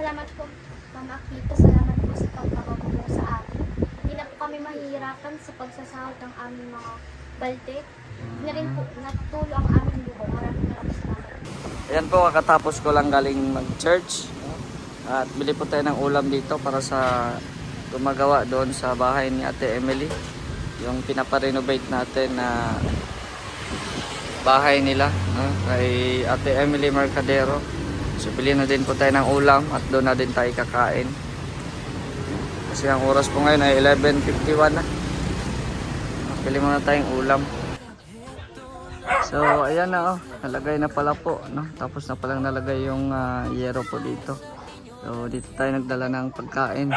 salamat po, Mama Akita. Salamat po sa pagkakabulong sa amin. Hindi na po kami mahihirapan sa pagsasahod ng aming mga balde. Hindi na rin po natutulo ang aming buko. Maraming salamat. Ayan po, kakatapos ko lang galing mag-church. At bili po tayo ng ulam dito para sa gumagawa doon sa bahay ni Ate Emily. Yung pinaparenovate natin na bahay nila, kay Ate Emily Mercadero. So bili na din po tayo ng ulam at doon na din tayo kakain. Kasi ang oras po ngayon ay 11:51 na. Bili muna tayong ulam. So ayan na, nalagay na pala po, no? Tapos na palang nalagay yung yero po dito. So dito tayo nagdala ng pagkain.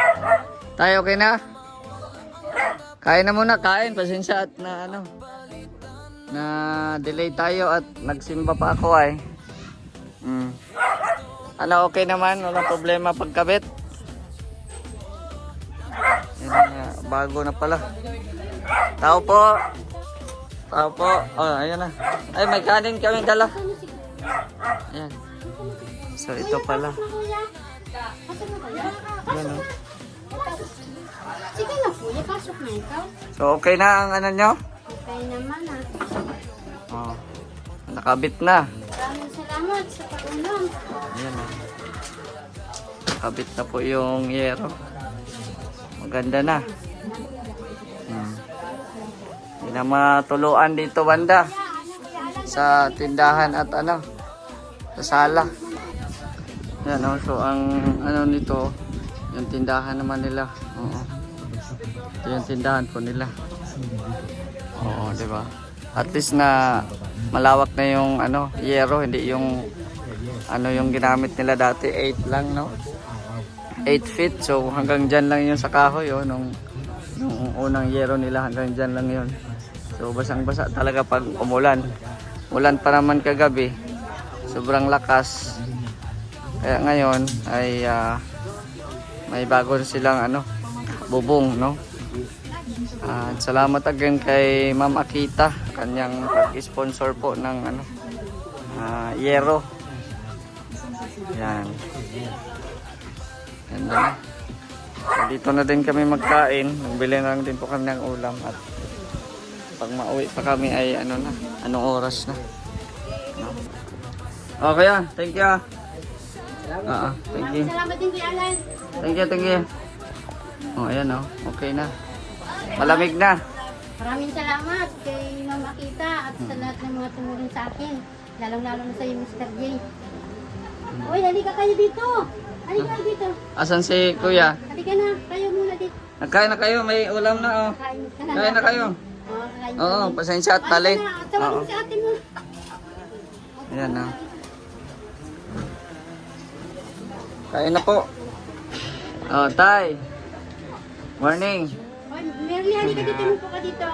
Tayo okay na? Kain na muna, kain. Pasensya at na na delay tayo at nagsimba pa ako ay. Ano, okay naman, walang problema pagkabit. Yan, bago na pala. Tao po. Tao po. Oh, ayan na. Ay, may kanin kami dala. Ayan. So ito pala. Ayan, oh. Sige na po, pasok na ikaw. So okay na ang ano nyo? Okay naman Oh, nakabit na. Maraming salamat sa pag-ulam. Ayan, oh. Nakabit na po yung yero. Maganda na. Hindi na matuluan dito banda. Sa tindahan at sa sala. Yan, oh. So ang nito, yung tindahan naman nila. Oo. Ito yung tindahan po nila. Oo, di ba? At least na malawak na yung yero, hindi yung yung ginamit nila dati 8 lang, no? 8 feet. So hanggang diyan lang yung sa kahoy, nung unang yero nila, hanggang diyan lang yun. So basang-basa talaga pag umulan. Ulan pa naman kagabi. Sobrang lakas. Kaya ngayon ay may bago silang bubong, no? Salamat again kay Ma'am Akita, kanyang pag-sponsor po ng yero. Yan. Yan na. So, dito na din kami magkain. Bili na lang din po kami ng ulam at pag mauwi pa kami ay anong oras na. No? Okay, thank you. Thank you. Salamat din kay Alan. Thank you. Oh, ayan, okay na. Malamig na. Maraming salamat kay Ma'am Akita at sa lahat ng mga tumulong sa akin. Lalong-lalo na sa iyo, Mr. J. Uy, halika kayo dito. Halika kayo dito. Asan si Kuya? Halika na, kayo muna dito. Nagkain na kayo, may ulam na, Kain na kayo. Kain Oo, pasensya at talit. Tawagin mo si ate mo. Ayan na. Kain na po. Oh, Tay. Morning. Oy, Merly, halika dito mo po ka dito.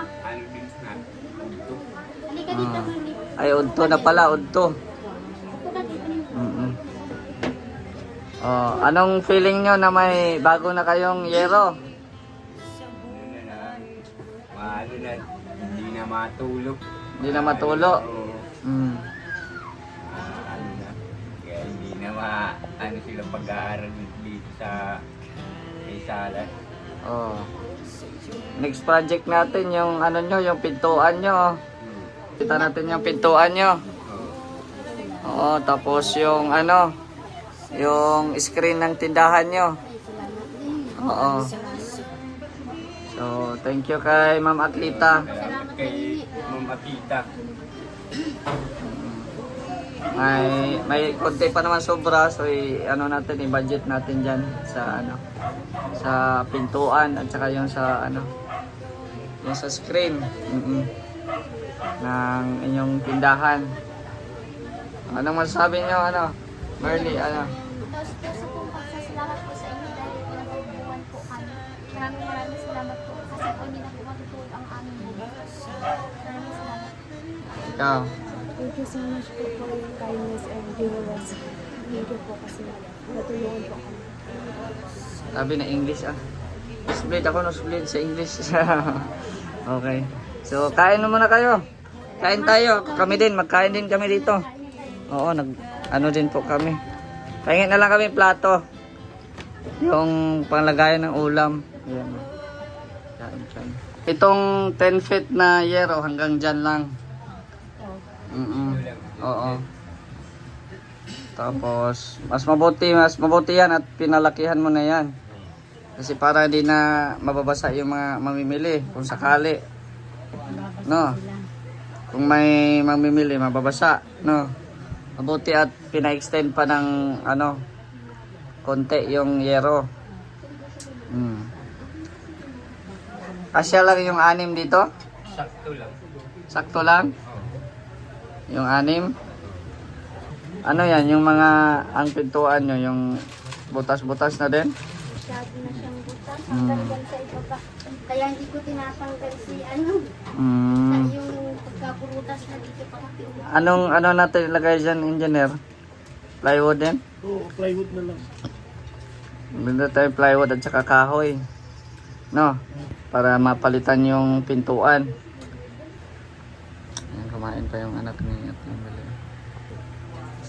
Halika dito, Merly. Ay, udto na pala, udto. Upo ka dito. Oh, anong feeling nyo na may bago na kayong yero? Hindi na matulog. Hindi na matulo. Kaya hindi na sila pag-aaral dito sa sala. Oh. Next project natin yung yung pintuan nyo. Kita natin yung pintuan nyo. Oo, tapos yung yung screen ng tindahan nyo. Oo. So, thank you kay Ma'am Akita. Salamat kay Ma'am Akita. May konti pa naman sobra, so natin i-budget natin diyan sa sa pintuan at saka yung sa yung sa screen ng inyong tindahan. Anong masasabi niyo Merly, Tapos po pagsasalamat po sa inyo dahil pinagbubuhan po kami. Maraming salamat po kasi po hindi na po matutulog ang aming buhay. Maraming salamat. ikaw. Thank you so much po for your kindness and generosity. Thank you po kasi natulungan po kami. Sabi na English Split ako split sa English. Okay. So, kain na muna kayo. Kain tayo. Kami din, magkain din kami dito. Oo, din po kami. Pahingin na lang kami plato. Yung panglagayan ng ulam. Ayan. Yan, dyan. Itong 10 feet na yero hanggang dyan lang. Oo. Tapos, mas mabuti yan at pinalakihan mo na yan. Kasi para hindi na mababasa yung mga mamimili kung sakali. No? Kung may mamimili, mababasa. No? Mabuti at pina-extend pa ng konti yung yero. Kasya lang yung 6 dito? Sakto lang. Sakto lang? Yung 6? Ano yan? Yung mga ang pintuan nyo, yung butas-butas na din? Masyado na siyang butas. Hanggang dyan sa ibaba. Kaya hindi ko tinatanggal si yung pagkaburutas na dito pati. Ano natin ilagay dyan, engineer? Plywood din? Oo, plywood na lang. Benda tayo plywood at saka kahoy. No? Para mapalitan yung pintuan. Ayan, kumain pa yung anak ni Ate Emily.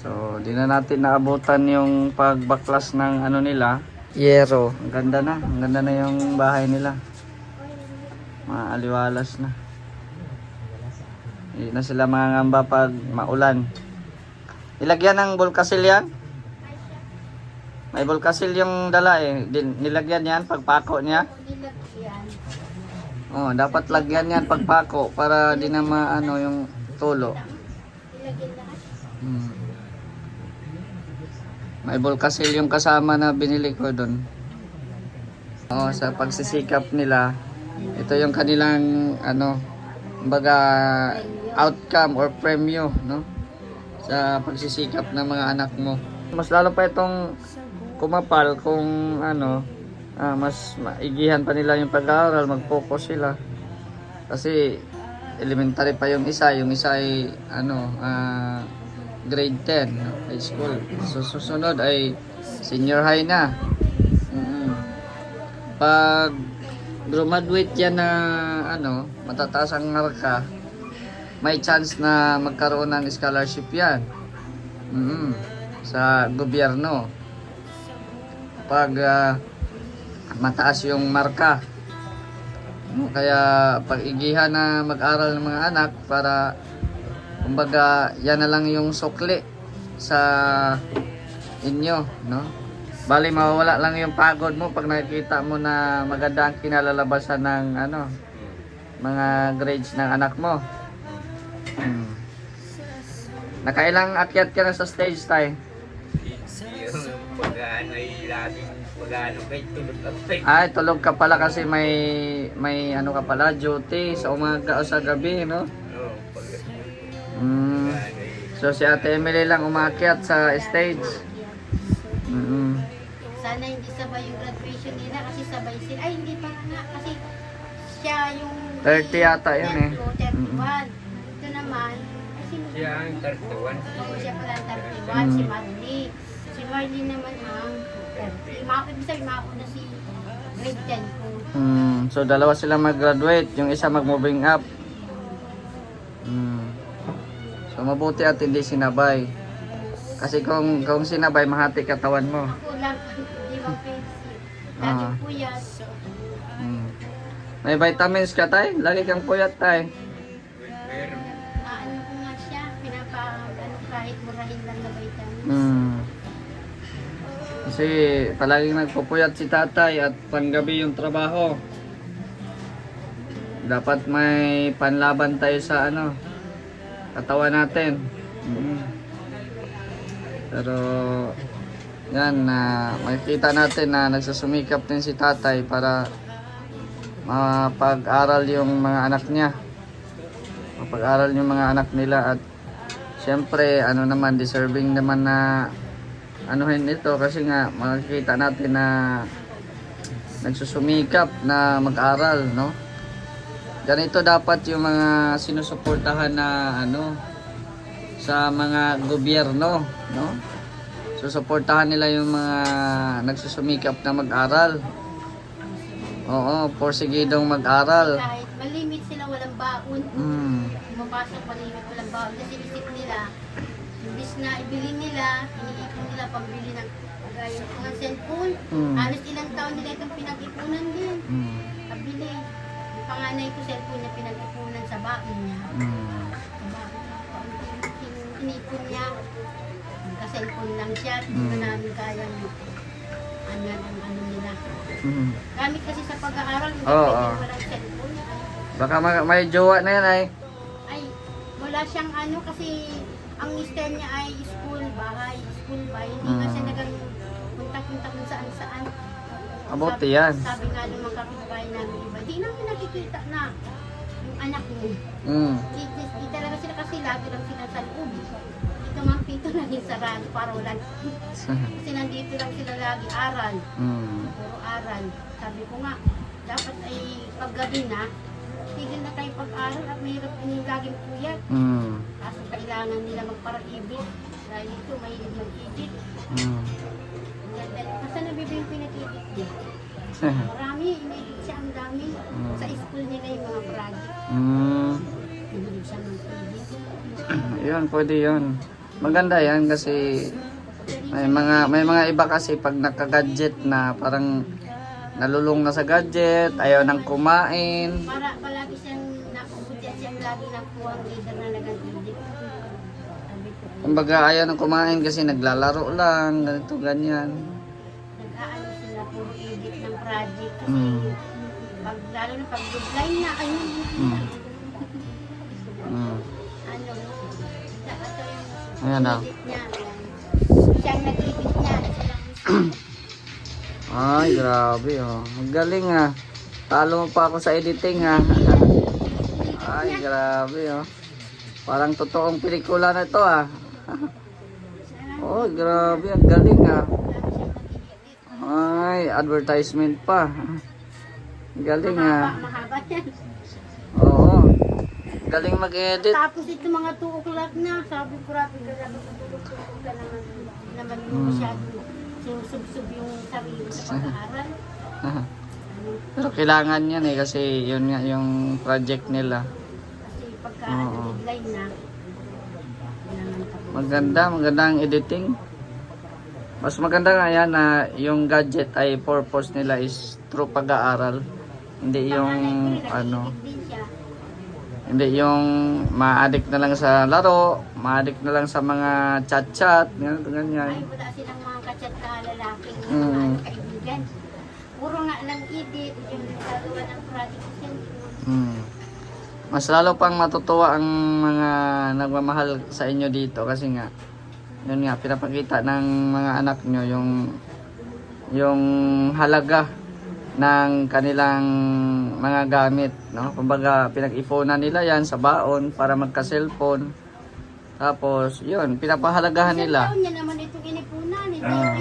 So, di na natin naabutan yung pagbaklas ng nila. Yero. Ang ganda na. Ang ganda na yung bahay nila. Maaliwalas na. Hindi na sila mangangamba pag maulan. Ilagyan ng bulkasil yan? May bulkasil yung dala eh. Nilagyan yan pagpako niya. Nilagyan. Oh, dapat lagyan yan pagpako para di na maano yung tulo. Nilagyan na. May bulkasil yung kasama na binili ko doon. Oh, sa pagsisikap nila, ito yung kanilang kumbaga outcome or premyo, no? Sa pagsisikap ng mga anak mo. Mas lalo pa itong kumapal kung mas maigihan pa nila yung pag-aaral, mag-focus sila. Kasi elementary pa yung isa ay grade 10, no? High school. So susunod ay senior high na. Pag graduate yan na matataas ang marka, may chance na magkaroon ng scholarship yan. Sa gobyerno. Pag mataas yung marka. Kaya pag-igihan na mag-aral ng mga anak para kumbaga yan na lang yung sukli sa inyo, no? Bali mawawala lang yung pagod mo pag nakikita mo na maganda ang kinalalabasan ng mga grades ng anak mo. Nakailang akyat ka na sa stage tayo? Yung pag-ano ay laging pag-ano kay tulog up. Ay, tulog ka pala kasi may ka pala, duty sa umaga o sa gabi, no? Oo, Mm. So si Ate Emily lang umakyat sa stage. Sana hindi sabay yung graduation nila kasi sabay sila. Ay, hindi pa nga kasi siya yung 30 yata yun eh. 31. Ito naman, ay sino? Siya ang 31. Oo, siya pala ang 31, si Marley. Si Marley naman ang 30. Ibig sabihin, na si grade 10 ko. So dalawa sila mag-graduate, yung isa mag-moving up. So mabuti at hindi sinabay. Kasi kung sinabay, mahati katawan mo. Ako lang, hindi ba pwede. Lagi puyat. May vitamins ka tay? Lagi kang puyat tay. Meron. Ano ko nga siya, kahit murahin lang na vitamins. Kasi palaging nagpupuyat si tatay at panggabi yung trabaho. Dapat may panlaban tayo sa katawan natin. Pero yan, makikita natin na nagsusumikap din si tatay para mapag-aral yung mga anak niya. Mapag-aral yung mga anak nila at syempre naman deserving naman na anuhin ito kasi nga makikita natin na nagsusumikap na mag-aral, no? Ganito dapat yung mga sinusuportahan na sa mga gobyerno, no? Susuportahan nila yung mga nagsusumikap na mag-aral. Oo, porsigidong mag-aral. Kahit malimit sila, walang baon. Pumapasok malimit, walang baon. Kasi isip nila, imbis na ibili nila, iniipon nila pambili ng Kagaya ng mga cellphone. Mm. Halos ilang taon nila itong pinag-ipunan din. Mm. Kabili. Yung panganay ko cellphone niya pinag-ipunan sa baon niya. Mm. Sa baon niya. Inipon niya. Nagka-cellphone lang siya. Hindi Mm. na namin kayang ano nila. Mm. Gamit kasi sa pag-aaral, hindi Oo, pwede oo. walang cellphone. Baka may jowa na yan ay. Ay, wala siyang ano kasi ang mister niya ay school, bahay. Hindi na siya nagang punta-punta kung saan-saan. Mabuti yan. Sabi nga ng mga kapitbahay namin iba, di namin nakikita na yung anak mo. Mm. Di talaga sila kasi lagi lang sila sa loob. Ito mga pinto naging sarado para wala. Kasi nandito lang sila lagi aral. Mm. Puro aral. Sabi ko nga, dapat ay paggabi na, tigil na tayo pag-aral at mahirap din yung laging puyat. Mm. Kaso kailangan nila magpara-ibig. Dahil ito, mahilig mag-edit. Mm. Basta nabibing pinag-edit niya. Marami, in-edit siya ang dami. Sa school nila yung mga project. Mm. Mahilig siya mag-edit. Yun, pwede yun. Maganda yan kasi may mga iba kasi pag naka-gadget na parang nalulung na sa gadget, ayaw nang kumain. Para palagi siyang nakubuti at siyang lagi nakuha ang leader na nag-edit. Sabi ko, Kumbaga ayaw nang kumain kasi naglalaro lang, ganito, ganyan. nag-aano sila, puro edit ng project. Kasi Mm. lalo na pag deadline na, ayun, Mm. Mm. ano, ito yung Ayan na. edit niya. Siyang nag-edit niya. Ay, grabe oh. Magaling ah. Talo mo pa ako sa editing ah. Ay, grabe oh. Parang totoong pelikula na ito ah. Oh, grabe. Ang galing ah. Ay, advertisement pa. Galing ah. Mahaba yan. Oo. Galing mag-edit. Tapos ito mga 2 o'clock na, sabi ko rapi ka naman yung masyado sinusubsub yung sarili sa pag-aaral. Pero kailangan yan eh kasi yun nga yung project nila. Kasi pagka Oo. deadline na, kailangan tapos. Maganda ang editing. Mas maganda nga yan na yung gadget ay purpose nila is through pag-aaral. Hindi yung ano, Din siya. hindi yung ma-addict na lang sa laro, ma-addict na lang sa mga chat-chat, ganyan, Ay, ganyan. wala silang mga kachat na lalaking Mm. kaibigan. Puro nga lang edit, yung nagagawa ng project sa cellphone. Hmm. Mas lalo pang matutuwa ang mga nagmamahal sa inyo dito kasi nga yun nga pinapakita ng mga anak nyo yung halaga ng kanilang mga gamit, no? Kumbaga pinag-ipunan nila yan sa baon para magka-cellphone. Tapos yun, pinapahalagahan Isang nila. taon niya naman itong inipunan. Hindi Ah.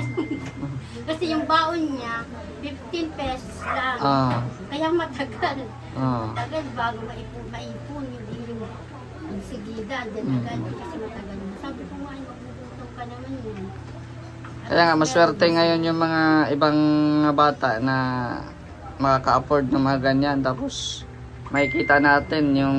Kasi yung baon niya, 15 pesos lang. Ah. Kaya matagal. Ah. Matagal bago maipon. Hindi yung sigida. Then agad kasi matagal. Sabi ko nga, magluto ka naman yun. Kaya nga maswerte ngayon yung mga ibang mga bata na makaka-afford ng mga ganyan. Tapos makikita natin yung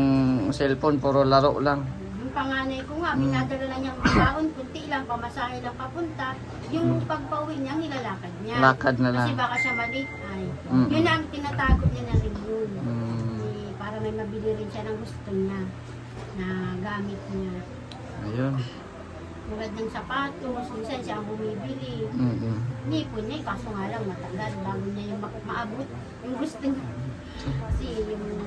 cellphone puro laro lang. Yung panganay ko nga, minadala na niyang baon, kunti lang, pamasahe lang papunta. Yung pagpauwi niya, nilalakad niya. Lakad na lang. Kasi baka siya malate ay. Mm. Yun ang tinatago niya na rin yun. Mm. Para may mabili rin siya ng gusto niya na gamit niya. Ayun. Tulad ng sapatos, minsan siya ang bumibili. Mm-mm. Nipon niya, kaso nga lang matagal bago niya yung maabot yung gusto niya. Kasi yung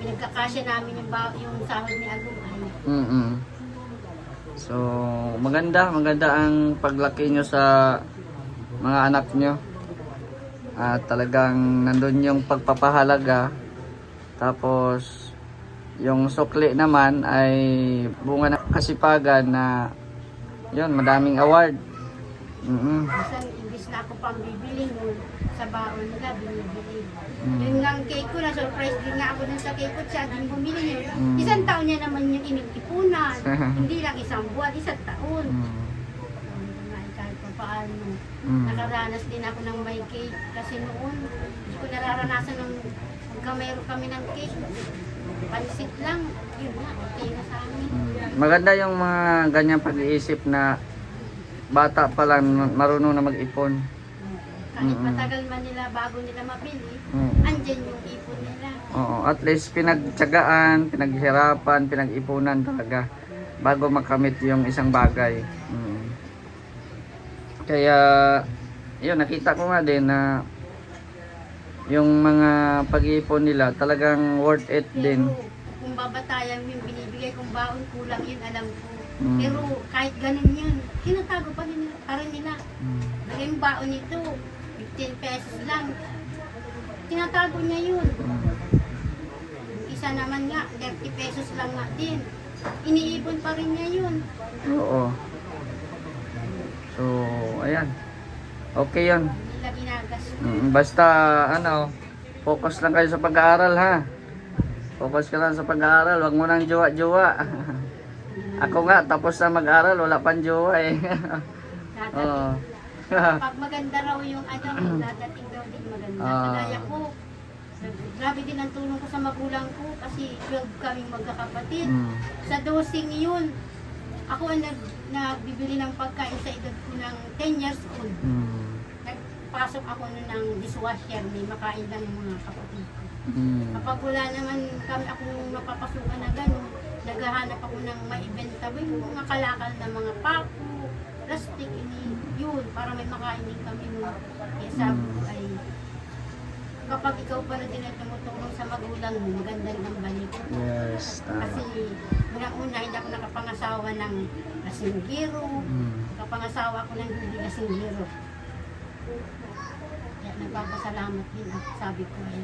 pinagkakasya namin yung sahod ni Agum ay Mm-mm. So, maganda ang paglaki nyo sa mga anak nyo. At talagang nandun yung pagpapahalaga. Tapos, yung sukli naman ay bunga ng kasipagan na yun, madaming award. Mm-mm. minsan imbis na ako pang bibili nun sa baon nila, binibili. Mm. Yung nga ang cake ko, na-surprise din nga ako dun sa cake ko, siya din bumili yun. Mm. Isang taon niya naman yung initipunan. Hindi lang isang buwan, isang taon. Mm. Kahit pa paano. Mm. Nakaranas din ako ng may cake kasi noon hindi ko nararanasan ng pagkamero kami ng cake. Pansit lang, yun na, okay na sa amin. Maganda yung mga ganyang pag-iisip na bata pa lang marunong na mag-ipon. Kahit matagal man nila bago nila mabili, andyan yung ipon nila. Oo, at least pinagtiyagaan, pinaghirapan, pinag-ipunan talaga bago makamit yung isang bagay. Kaya, yun, nakita ko nga din na yung mga pag-iipon nila talagang worth it din. Pero kung babatayan yung binibigay kong baon, kulang yun, alam ko. Mm. Pero kahit ganun yun, tinatago pa rin nila. Dahil yung baon nito, 15 pesos lang. Tinatago niya yun. Yung isa naman nga, 30 pesos lang nga din. Iniipon pa rin niya yun. Oo. So, ayan. Okay yun. Nila ginagas. Basta, ano, focus lang kayo sa pag-aaral, ha? Focus ka lang sa pag-aaral. Huwag mo nang jowa-jowa. Ako nga, tapos na mag-aaral, wala pang jowa eh. Oo. Pag maganda raw yung dadating daw din maganda. Kagaya ko, grabe din ang tulong ko sa magulang ko kasi 12 kaming magkakapatid. Sa dosing yun, ako ang nagbibili ng pagkain sa edad ko ng 10 years old. Nagpasok ako nun ng dishwasher, may makain lang yung mga kapatid ko. Kapag wala naman kami akong mapapasukan na gano'n, naghahanap ako ng maibenta, yung mga kalakal na mga pako, plastic, yun, para may makain din kami mo. Kaya sabi ko ay, kapag ikaw pala din ay tumutulong sa magulang mo, maganda rin ang balik. Yes, tama. Kasi unang-una, hindi ako nakapangasawa ng lasinggero, nakapangasawa ako ng hindi lasinggero. Kaya nagpapasalamat din ako. Sabi ko ay,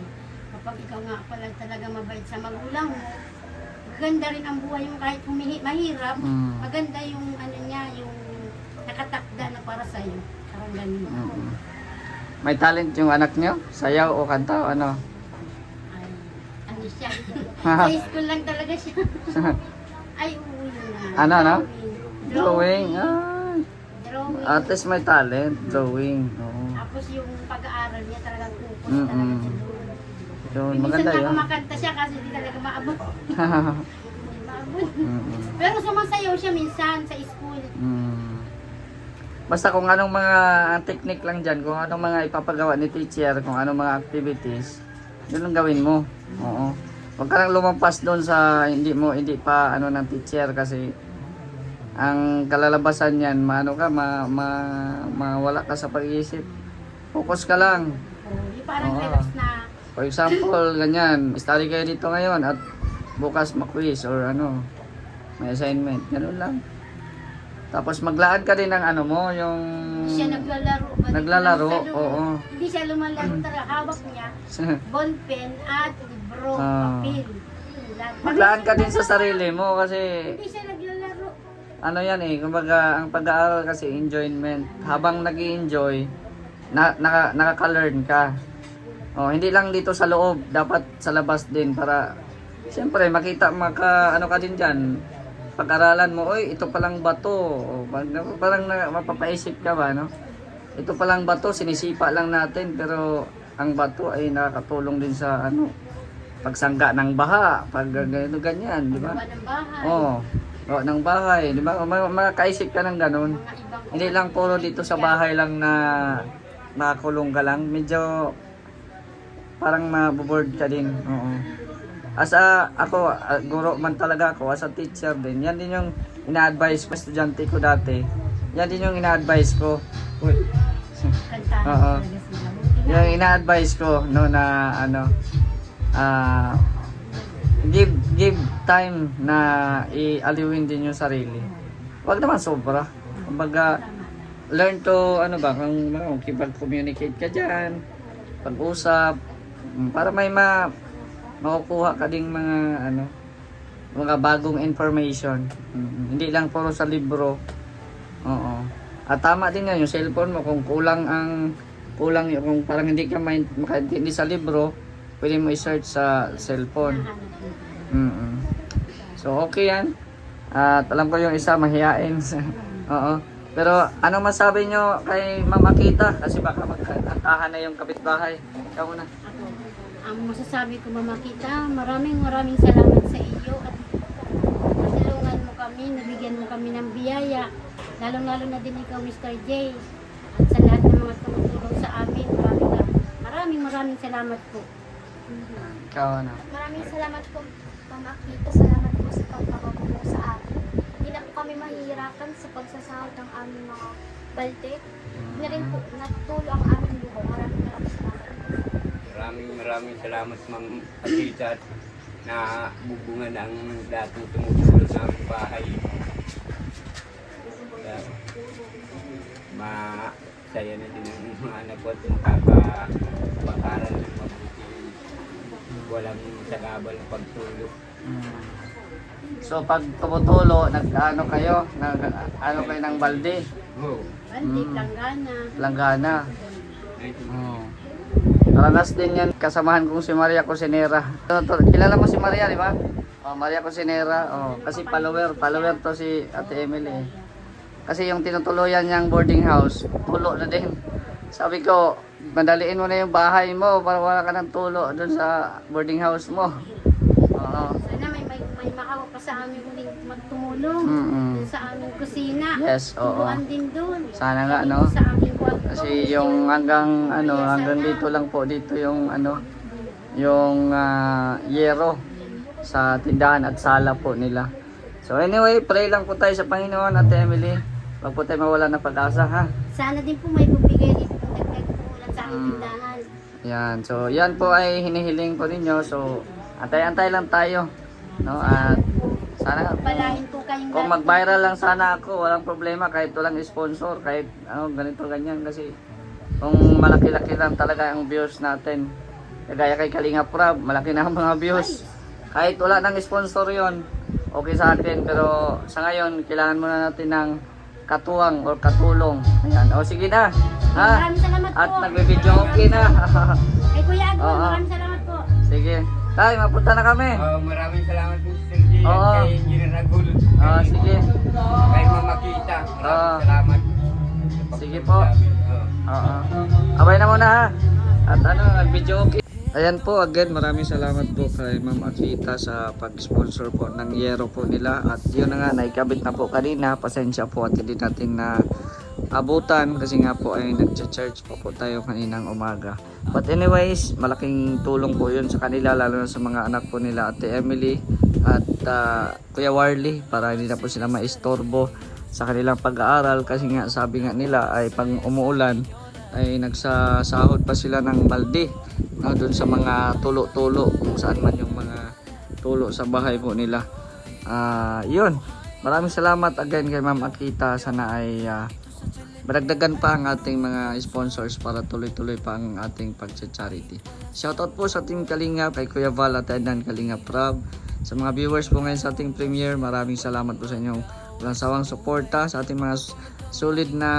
kapag ikaw nga pala talaga mabait sa magulang mo, maganda rin ang buhay yung kahit mahirap, maganda yung ano niya, yung nakatakda na para sa'yo. Parang ganun. May talent yung anak nyo? Sayaw o kanta o ano? Ay, ano siya? Sa school lang talaga siya. Ay, uwi na. Ano? Drawing. Drawing. Ay. Drawing. At least may talent. Drawing. Oo. Tapos yung pag-aaral niya talagang focus Mm-mm. talaga sa doon. Yun, Minsan maganda nga yun. kumakanta siya kasi hindi talaga maabot. Maabot. Pero sumasayaw siya minsan sa school. Basta kung anong mga technique lang dyan, kung anong mga ipapagawa ni teacher, kung anong mga activities, yun ang gawin mo. Oo. Huwag ka lang lumampas doon sa hindi pa ano ng teacher kasi ang kalalabasan niyan, mawala ka sa pag-iisip. Focus ka lang. Yung parang Oo. relax na. For example, ganyan, study kayo dito ngayon at bukas ma-quiz or ano, may assignment. Ganun lang. Tapos maglaan ka din ng ano mo, yung... Hindi siya naglalaro. Naglalaro, Balik lang sa oo. Hindi siya lumalaro talaga. Hawak niya, ballpen at libro, papel. Yun lang. Maglaan ka din sa sarili mo kasi Hindi siya naglalaro. ano yan eh, kumbaga ang pag-aaral kasi enjoyment. Habang nag-i-enjoy, nakaka-learn ka. Oh, hindi lang dito sa loob, dapat sa labas din para siyempre makita ano ka din diyan. Pag-aralan mo, oy, ito palang bato. O, parang mapapaisip ka ba, no? Ito palang bato, sinisipa lang natin, pero ang bato ay nakakatulong din sa ano, pagsangga ng baha, pag ganito ganyan, di ba? Gawa ng bahay. Oo. Oh, ng bahay, di ba? Makakaisip ka ng ganun. Mga ibang Hindi lang puro dito sa bahay lang na nakakulong ka lang. Medyo parang maboboard ka din. Oo. Ako, guro man talaga ako, as a teacher din. Yan din yung ina-advise ko, estudyante ko dati. Yan din yung ina-advise ko. Uy. kantahan Oo. talaga sila. Buti na. Yung ina-advise ko, no, na ano, give time na i-aliwin din yung sarili. Huwag naman sobra. Kumbaga, learn to, ano ba, kung makikipag-communicate ka dyan, pag-usap, para may makukuha ka ding mga bagong information. Hindi lang puro sa libro. Oo. At tama din yan, yung cellphone mo, kung kulang yung, kung parang hindi ka makaintindi sa libro, pwede mo i-search sa cellphone. So, okay yan. At alam ko yung isa, mahihain. Oo. Pero, anong masabi nyo kay Ma'am Akita? Kasi baka magkantahan na yung kapitbahay. Ikaw muna. Ang masasabi ko, Mama Kita, maraming salamat sa iyo at natulungan mo kami, nabigyan mo kami ng biyaya Lalong-lalo na din ikaw, Mr. J. At sa lahat ng mga tumutulong sa amin, maraming salamat po. Ikaw ano? Maraming salamat po, Ma'am Akita. Salamat po sa pagpapabulong sa amin. Hindi na po kami mahihirapan sa pagsasahod ng aming mga baltik. Hindi na rin po natutulo ang aming luho. Maraming salamat. Maraming salamat, Ma'am Akita, na bubungan ang dating tumutulong sa aming bahay. Kaya, masaya na din ang mga anak ko at makapag-aral ng mabuti. Walang sagabal ng pagtulog. So pag tumutulo, nag-ano kayo? Ano kayo ng balde? Oh, Baltik, langgana. Langgana. Oh. Karanas din yan, kasamahan kong si Maria Cosinera. Kilala mo si Maria, di ba? Oh, Maria Cosinera. Oh, kasi follower to si Ate Emily. Kasi yung tinutuluyan niyang boarding house, tulo na din. Sabi ko, madaliin mo na yung bahay mo para wala ka ng tulo doon sa boarding house mo. Oo. Sana may makawa pa sa amin uling magtumulong sa aming kusina. Yes, oo. Tubuan din doon. Sana nga, no? Sa aming kwarto. Kasi yung hanggang dito lang po, dito yung yung yero sa tindahan at sala po nila. So anyway, pray lang po tayo sa Panginoon, Ate Emily. Wag po tayo mawala ng pag-asa, ha? Sana din po may bumigay din po nagtagpulan sa aming tindahan. Yan. So yan po ay hinihiling po ninyo. So antay-antay lang tayo, no? At sana Palahin po kayong kung mag-viral lang sana ako, walang problema kahit walang sponsor, kahit ganito ganyan kasi kung malaki-laki lang talaga ang views natin. Kagaya kay Kalinga Prab, malaki na ang mga views. Kahit wala nang sponsor 'yon, okay sa atin, pero sa ngayon kailangan muna natin ng katuwang or katulong. Ayan. O sige na. Ha? Maraming salamat At po. nagbe-video okay na. Kay Kuya Agol, Oo. maraming salamat po. Sige. Tay, mapunta na kami. maraming salamat po, Sir G. Oo. At kay Engineer Agul. Sige. Kay Mama Kita. Maraming salamat. Sige po. Oo. Oo. Abay na muna, ha. At nag-video okay. Ayan po, again, maraming salamat po kay Ma'am Akita sa pag-sponsor po ng yero po nila. At yun na nga, naikabit na po kanina. Pasensya po at hindi natin na abutan kasi nga po ay nag-church po tayo kaninang umaga. But anyways, malaking tulong po yun sa kanila, lalo na sa mga anak po nila, Ate Emily at Kuya Warley, para hindi na po sila maistorbo sa kanilang pag-aaral. Kasi nga, sabi nga nila ay pag umuulan ay nagsasahod pa sila ng balde, no, doon sa mga tulo-tulo kung saan man yung mga tulo sa bahay po nila. Yun, maraming salamat again kay Ma'am Akita. Sana ay madagdagan pa ang ating mga sponsors para tuloy-tuloy pa ang ating pag-charity. Shoutout po sa Team Kalinga, kay Kuya Val at Edan Kalinga Prab. Sa mga viewers po ngayon sa ating premiere, maraming salamat po sa inyong walang sawang suporta sa ating mga solid na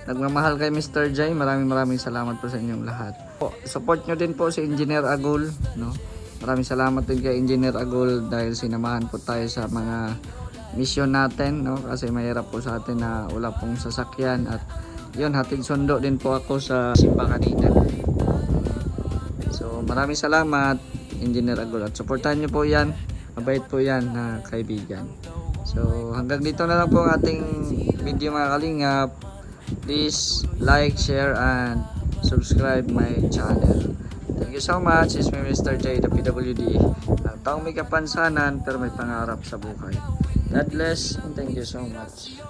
nagmamahal kay Mr. J. Maraming salamat po sa inyong lahat. Support nyo din po si Engineer Agul, no? Maraming salamat din kay Engineer Agul dahil sinamahan po tayo sa mga mission natin, no? Kasi mahirap po sa atin na wala pong sasakyan. At yun, hatid sundo din po ako sa simba kanina. So maraming salamat, Engineer Agul, at supportahan nyo po yan. Mabait po yan na kaibigan. So hanggang dito na lang po ang ating video, mga kalingap. Please like, share and subscribe my channel. Thank you so much. It's me, Mr. J, the PWD. Ang taong may kapansanan pero may pangarap sa buhay. God bless and thank you so much.